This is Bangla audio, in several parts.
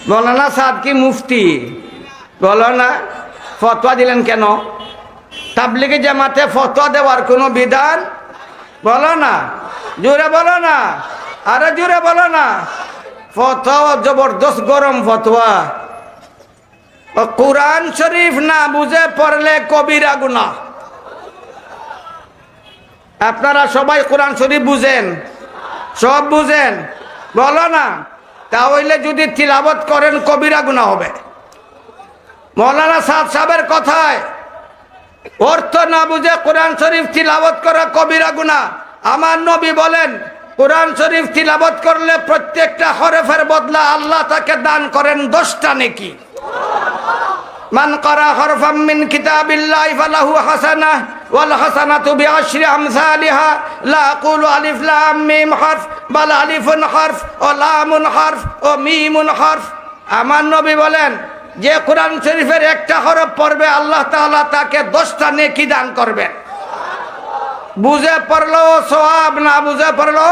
মৌলানা সাদ কি মুফতি? বলো না, ফতোয়া দিলেন কেন? তাবলিগি জামাতে ফতোয়া দেওয়ার কোনো বিধান? বলো না, জোরে বলো না, আরে জোরে বলো না। ফতোয়া জবরদস্ত গরম ফতোয়া। কোরআন শরীফ না বুঝে পড়লে কবিরা গুনাহ। আপনারা সবাই কোরআন শরীফ বুঝেন? সব বুঝেন? বলো না, তাহলে যদি তিলাওয়াত করেন কবিরা গুনাহ হবে। মৌলানা সাদ সাহেবের কথায় অর্থ না বুঝে কোরআন শরীফ তিলাওয়াত করা কবিরা গুনাহ। আমার নবী বলেন, কোরআন শরীফ তিলাওয়াত করলে প্রত্যেকটা হরফের বদলা আল্লাহ তাকে দান করেন 10টা নেকি। মান ক্বারা হরফাম মিন কিতাবিল্লাহি ফালাহু হাসানাহ ওয়াল হাসানাতু বিআশরি আমসালিহা লা আকুলু আলিফ লাম মিম হরফ বাল আলিফুন হরফ ও লামুন হরফ ও মিমুন হরফ। আমার নবী বলেন, যে কোরআন শরীফের একটা হরফ পড়বে আল্লাহ তাআলা তাকে 10টা নেকি দান করবেন। বুঝে পড়লো সওয়াব, না বুঝে পড়লো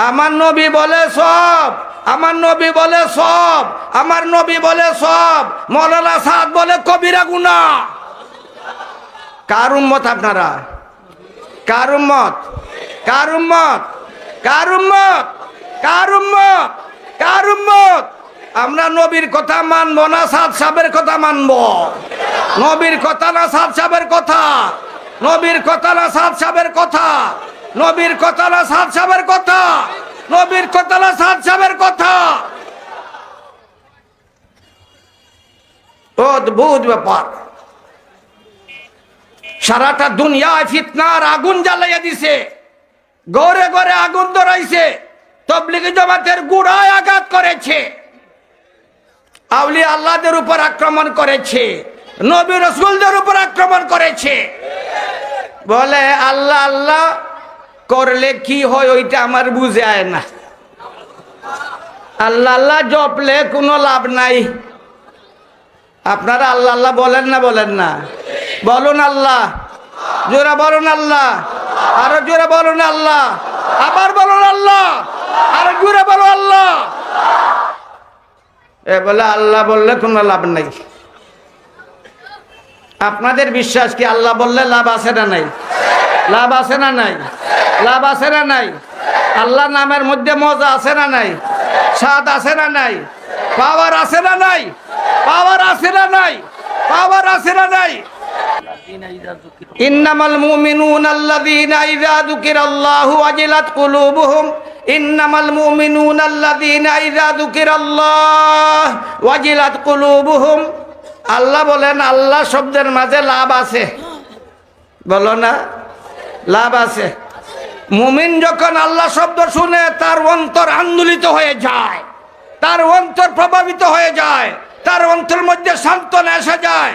আমার নবী বলে সওয়াব, আমার নবী বলে সওয়াব, আমার নবী বলে সওয়াব। মৌলানা সাদ বলে কবিরা গুনাহ। কার উম্মত আপনারা? কার উম্মত? কার উম্মত? কার উম্মত? কার উম্মত? কার উম্মত? আমরা নবীর কথা মানবো না সাদ সাহেবের কথা মানবো? নবীর কথা না সাদ সাহেবের কথা? নবীর কথা না সাদ সাহেবের কথা? নবীর কথা না সাদ সাহেবের কথা? নবীর কথা না সাদ সাহেবের কথা? অদ্ভুত ব্যাপার। সারাটা দুনিয়ায় ফিতনার আগুন জ্বালাইয়া দিছে, ঘরে ঘরে আগুন ধরাইছে, তাবলীগি জামাতের গোড়ায় আঘাত করেছে, আউলিয়া আল্লাহদের উপর আক্রমণ করেছে, নবী রাসূলদের উপর আক্রমণ করেছে। বলে আল্লাহ আল্লাহ করলে কি হয় ওইটা আমার বুঝে আয় না। আল্লাহ আল্লাহ জপলে কোনো লাভ নাই। আপনারা আল্লাহ আল্লাহ বলেন না? বলেন না? বলুন আল্লাহ, জোরে বলুন আল্লাহ, আরো জোরে বলুন আল্লাহ, আবার বলুন আল্লাহ, আরো জোরে বলুন আল্লাহ। এ বলে আল্লাহ বললে কোনো লাভ নাই। আপনাদের বিশ্বাস কি আল্লাহ বললে লাভ আছে না নাই? লাভ আছে না নাই? লাভ আছে না নাই? আল্লাহ নামের মধ্যে মজা আছে না নাই? স্বাদ আছে না নাই? পাওয়ার আছে না নাই? পাওয়ার আছে না নাই? পাওয়ার আছে না নাই? ইন্নামাল মুমিনুনা আল্লাযীনা ইযা যুকিরাল্লাহু ওয়াজিলাত কুলুবুহুম ইন্নামাল মুমিনুনা আল্লাযীনা ইযা যুকিরাল্লাহু ওয়াজিলাত কুলুবুহুম। আল্লাহ বলেন, আল্লাহ শব্দের মাঝে লাভ আছে। বলো না, লাভ আছে। মুমিন যখন আল্লাহ শব্দ শুনে তার অন্তর আন্দোলিত হয়ে যায়, তার অন্তর প্রভাবিত হয়ে যায়, তার অন্তর মধ্যে সান্ত্বনা এসে যায়।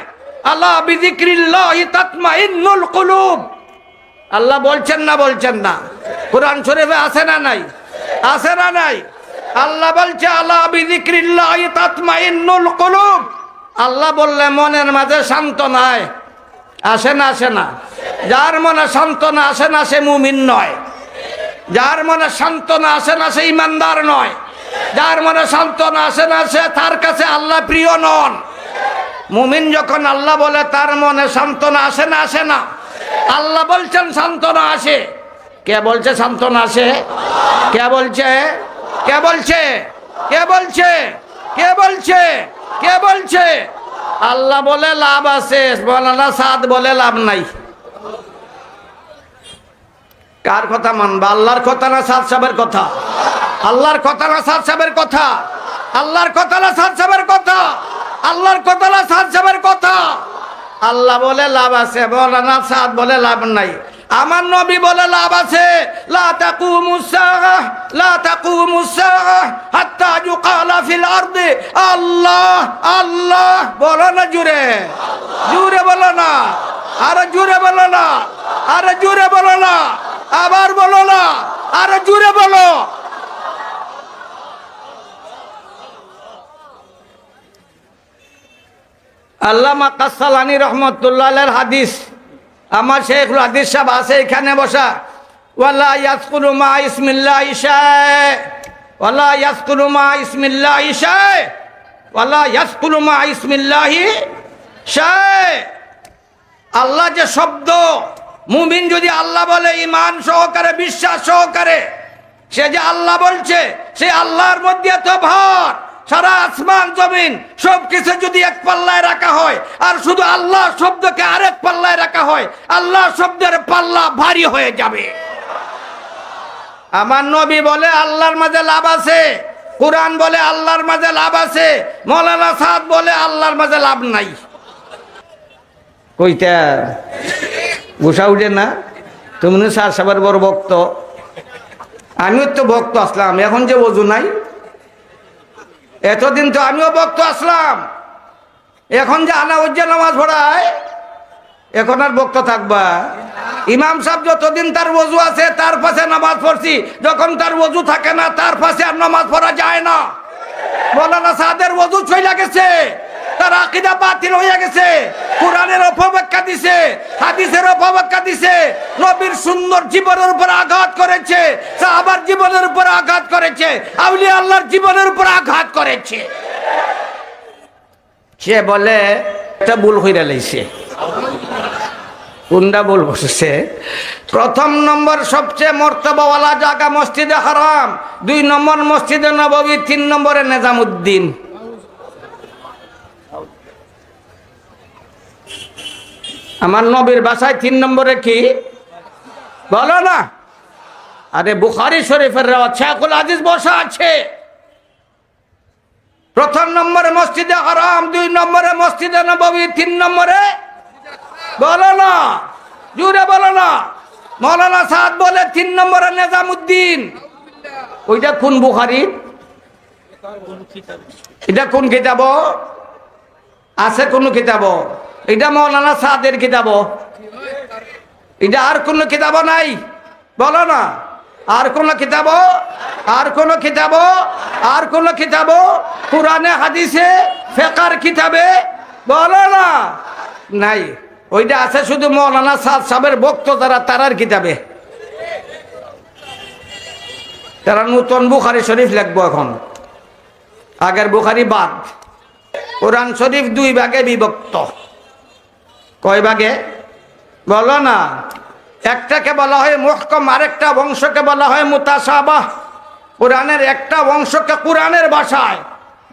আলা বিযিক্রিল্লাহি তাতমাইন্নুল কুলুব। আল্লাহ বলছেন না? বলছেন না? কোরআন শরীফে আছে না নাই? আছে না নাই? আল্লাহ বলছে আলা বিযিক্রিল্লাহি তাতমাইন্নুল কুলুব। আল্লাহ বললে মনের মাঝে সান্ত্বনা আসে না? আসে না? যার মনে সান্ত্বনা আসে না সে মুমিন নয়। যার মনে সান্ত্বনা আসে না সে ইমানদার নয়। যার মনে সান্ত্বনা আসে না সে তার কাছে আল্লাহ প্রিয় নন। মুমিন যখন আল্লাহ বলে তার মনে সান্ত্বনা আসে না? আসে না? আল্লাহ বলছেন সান্ত্বনা আসে। কে বলছে সান্ত্বনা আসে? কে বলছে? কে বলছে? কে বলছে? কে বলছে? কে বলছে? আল্লাহ বলে লাভ আছে, মৌলানা সাদ বলে লাভ নাই। কার কথা মানবা? আল্লাহর কথা না সাদ সাহেবের কথা? আল্লাহর কথা না সাদ সাহেবের কথা? আল্লাহর কথা না সাদ সাহেবের কথা? আল্লাহর কথা না সাদ সাহেবের কথা? আল্লাহ বলে লাভ আছে, মৌলানা সাদ বলে লাভ নাই। আমার নবী বলে লাভ আছে। লা তাকুমুস সাআহ, লা তাকুমুস সাআহ হাত্তা ইউকালা ফিল আরদি আল্লাহ আল্লাহ। বলো না জুড়ে? জুড়ে বলো না, আরে জুড়ে বলো না, আরে জুড়ে বলো না, আবার বলো না, আরে জুড়ে বলো। আল্লামা কাসসালানী রাহমাতুল্লাহ আলাইহির হাদিস, আমার শেখুল হাদিস সাহেব আছে এখানে বসা। ওয়ালা ইয়াজকুরু মা ইসমিল্লাহি শায়, ওয়ালা ইয়াজকুরু মা ইসমিল্লাহি শায়। ওয়ালা ইয়াসকুলু মা ইসমিল্লাহি শাই। আল্লাহ যে শব্দ, মুমিন যদি আল্লাহ বলে ঈমান সহকারে, বিশ্বাস সহকারে, সে যে আল্লাহ বলছে, সে আল্লাহর মধ্যে এত ভর, সারা আসমান জমিন সবকিছু যদি এক পাল্লায় রাখা হয় আর শুধু আল্লাহ শব্দকে আরেক পাল্লায় রাখা হয়, আল্লাহ শব্দের পাল্লা ভারী হয়ে যাবে। আমার নবী বলে আল্লাহর মাঝে লাভ আছে, কুরআন বলে আল্লাহর মাঝে লাভ আছে, মৌলানা সাদ বলে আল্লাহর মাঝে লাভ নাই। কইতা গুসা উঠে না? তুমি স্যার সবার বড় ভক্ত, আমিও তো ভক্ত আসলাম, এখন যে ওযু নাই, এতদিন তো আমিও ভক্ত আসলাম, এখন যে আলাউজ্জা নামাজ পড়ায়, এখন আর ভক্ত থাকবা? ইমাম সাহেব যতদিন তার ওযু আছে তার পাশে নামাজ পড়ছি, যখন তার ওযু থাকে না তার পাশে আর নামাজ পড়া যায় না। মৌলানা সাদের ওযু চলে গেছে, তার আকীদা বাতিল হয়ে গেছে, কোরআনের অপব্যাখ্যা দিছে, হাদিসের অপব্যাখ্যা দিছে, নবীর সুন্দর জীবনের উপর আঘাত করেছে, সাহাবার জীবনের উপর আঘাত করেছে, আউলিয়া আল্লাহর জীবনের উপর আঘাত করেছে। সে বলে এটা ভুল হইরা লাইছে। কোনটা ভুল বসেছে? প্রথম নম্বর সবচেয়ে মর্তবাওয়ালা জায়গা মসজিদে হারাম, 2 নম্বর মসজিদে নববী, 3 নম্বরে নিজামুদ্দিন। আমার নবীর বাসায় 3 নম্বরে কি বলো না? আরে বুখারী শরীফের রাওয়াত শাইখুল হাদিস বসা আছে। প্রথম নম্বরে মসজিদে হারাম, 2 নম্বরে মসজিদে নববী, 3 নম্বরে বলো না, জুড়ে বলো না। মৌলানা সাদ বলে 3 নম্বরে নিজামুদ্দিন। ওইটা কোন বুখারী? এটা কোন কিতাব আছে? কোন কিতাব? এটা মৌলানা সাদের কিতাব, এটা আর কোন কিতাব নাই? বলো না, আর কোন কিতাব? আর কোন কিতাব? আর কোন কিতাব? কুরআনে হাদিসে ফিকহের কিতাবে বলো না, নাই। ওইটা আছে শুধু মৌলানা সাদ সাহেবের ভক্ত যারা, তারার কিতাবে। তারা নতুন বুখারী শরীফ লিখবো এখন, আগের বুখারী বাদ। কোরআন শরীফ 2 ভাগে বিভক্ত। কয় ভাগে বলো না? একটাকে বলা হয় মুহকাম, আরেকটা অংশকে বলা হয় মুতাশাবাহ। কোরআনের একটা অংশকে কোরআনের ভাষায়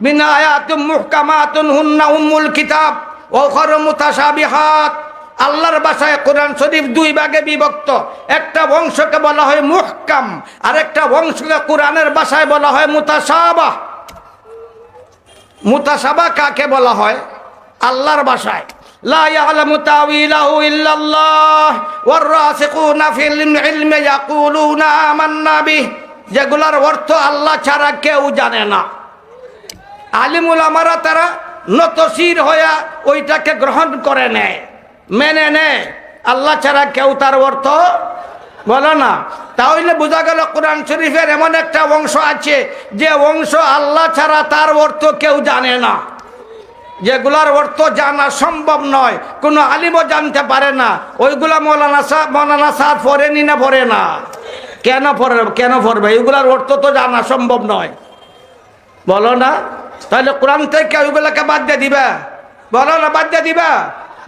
মিন আয়াতুম মুহকামাতুন হুন্না উম্মুল কিতাব ওয়া উখারু মুতাশাবিহাত। আল্লাহর ভাষায় কোরআন শরীফ 2 ভাগে বিভক্ত। একটা অংশকে বলা হয় মুহকাম, আরেকটা অংশকে কোরআনের ভাষায় বলা হয় মুতাশাবাহ। মুতাশাবাহ কাকে বলা হয়? আল্লাহর ভাষায় লা ইয়ালামু তাওয়িলাহু ইল্লাল্লাহ ওয়ার রাসিখুনা ফিল ইলমি ইয়াকুলুনা আমান্না বিহি, যেগুলার অর্থ আল্লাহ ছাড়া কেউ জানে না। আলিম উলামারা তারা নতশির হইয়া ওইটাকে গ্রহণ করে নেয়, মেনে নেয়, আল্লাহ ছাড়া কেউ তার অর্থ বলে না। তাহলে বোঝা গেল কোরআন শরীফের এমন একটা অংশ আছে যে অংশ আল্লাহ ছাড়া তার অর্থ কেউ জানে না, যেগুলার অর্থ জানা সম্ভব নয়, কোনো আলিমও জানতে পারে না। ওইগুলা মৌলানা সাদ পড়েনি না? পড়ে না। কেন পড়বে? এগুলার অর্থ তো জানা সম্ভব নয়, বলো না? তাহলে কোরআন থেকে ওইগুলাকে বাদ দিয়ে দিবা? বলো না, বাদ দিয়ে দিবা?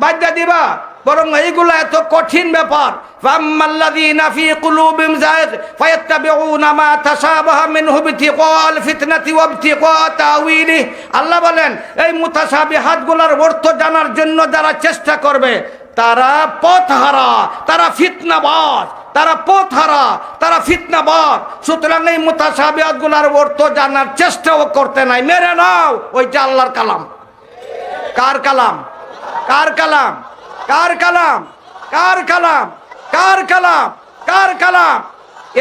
বাদ দিয়ে দিবা? বরং এইগুলো এত কঠিন ব্যাপার। ফাম্মাল্লাযীনা ফী কুলুবিহিম যায়গ ফায়াত্তাবিউনা মা তাশাবাহা মিনহু ইবতিগাআল ফিতনাতি ওয়া ইবতিগা তাউইলিহি। আল্লাহ বলেন এই মুতাশাবিহাতগুলোর অর্থ জানার জন্য যারা চেষ্টা করবে তারা পথহারা, তারা ফিতনাবাজ, তারা পথহারা, তারা ফিতনাবাজ। সুতরাং এই মুতাশাবিহাতগুলোর অর্থ জানার চেষ্টাও করতে নাই, মেরে নাও। ওইটা আল্লাহর কালাম। কার কালাম? কার কালাম? কার কালাম? কার কালাম? কার কালাম? কার কালাম?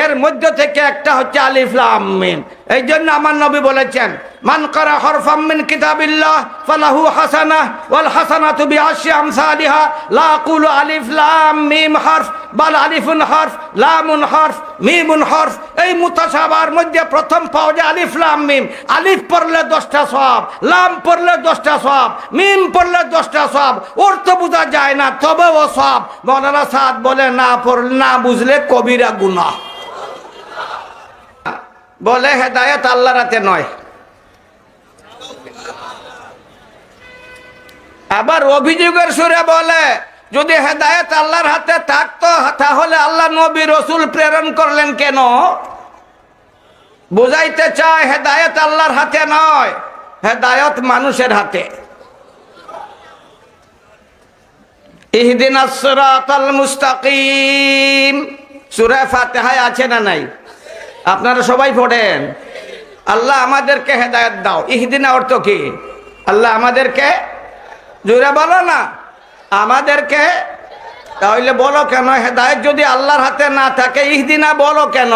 এর মধ্য থেকে একটা হচ্ছে আলিফ লাম মিম। এই জন্য আমার নবী বলেছেন মান কারা হরফাম মিন কিতাবিল্লাহ ফালাহু হাসানাহ ওয়াল হাসানাতু বিআশরি আমসালিহা লা আকুলু আলিফ লাম মিম হরফ বাল আলিফুন হরফ লামুন হরফ মিমুন হরফ। এই মুতাশাবিহার মধ্যে প্রথম পাওয়া যায় আলিফ লাম মিম। আলিফ পড়লে 10টা সওয়াব, লাম পড়লে 10টা সওয়াব, মিম পড়লে 10টা সওয়াব। অর্থ বোঝা যায় না তবেও সওয়াব। মৌলানা সাদ বলে না পড়লে, না বুঝলে কবিরা গুনাহ। বলে হেদায়েত আল্লাহর হাতে নয়, আবার অভিযোগের সুরে বলে যদি হেদায়েত আল্লাহর হাতে থাকতো তাহলে আল্লাহ নবী রসুল প্রেরণ করলেন কেন? বুঝাইতে চায় হেদায়েত আল্লাহর হাতে নয়, হেদায়েত মানুষের হাতে। ইহদিনাস সিরাতাল মুস্তাকিম সূরা ফাতিহায় আছে না নাই? আপনারা সবাই পড়েন। আল্লাহ আমাদেরকে হেদায়েত দাও। ইহদিনা অর্থ কি? আল্লাহ আমাদেরকে, জোরে বলো না, আমাদেরকে। তাহলে বলো কেন হেদায়েত যদি আল্লাহর হাতে না থাকে ইহদিনা বলো কেন?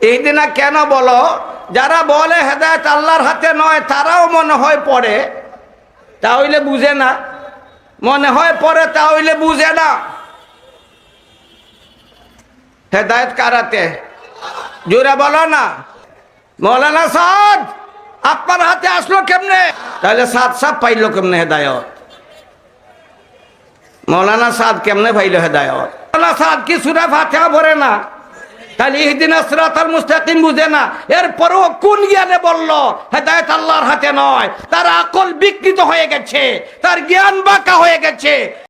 ইহদিনা কেন বলো? যারা বলে হেদায়েত আল্লাহর হাতে নয় তারাও মনে হয় পড়ে, তাহলে বুঝে না। মনে হয় পড়ে তাহলে বুঝে না। হেদায়েত কার হাতে? জোরে বলো না। মৌলানা সাদ আপনার হাতে আসলো কেমনে? তাহলে সাদ সাহেব পাইলো কেমনে হেদায়েত? মৌলানা সাদ কেমনে পাইলো হেদায়েত? মৌলানা সাদ কি সূরা ফাতিহা পড়ে না? তাহলে ইহদিনাস সিরাতাল মুস্তাকিম বুঝে না। এরপরও কোন জ্ঞানে বললো হেদায়েত আল্লাহর হাতে নয়? তার আকল বিকৃত হয়ে গেছে, তার জ্ঞান বাঁকা হয়ে গেছে।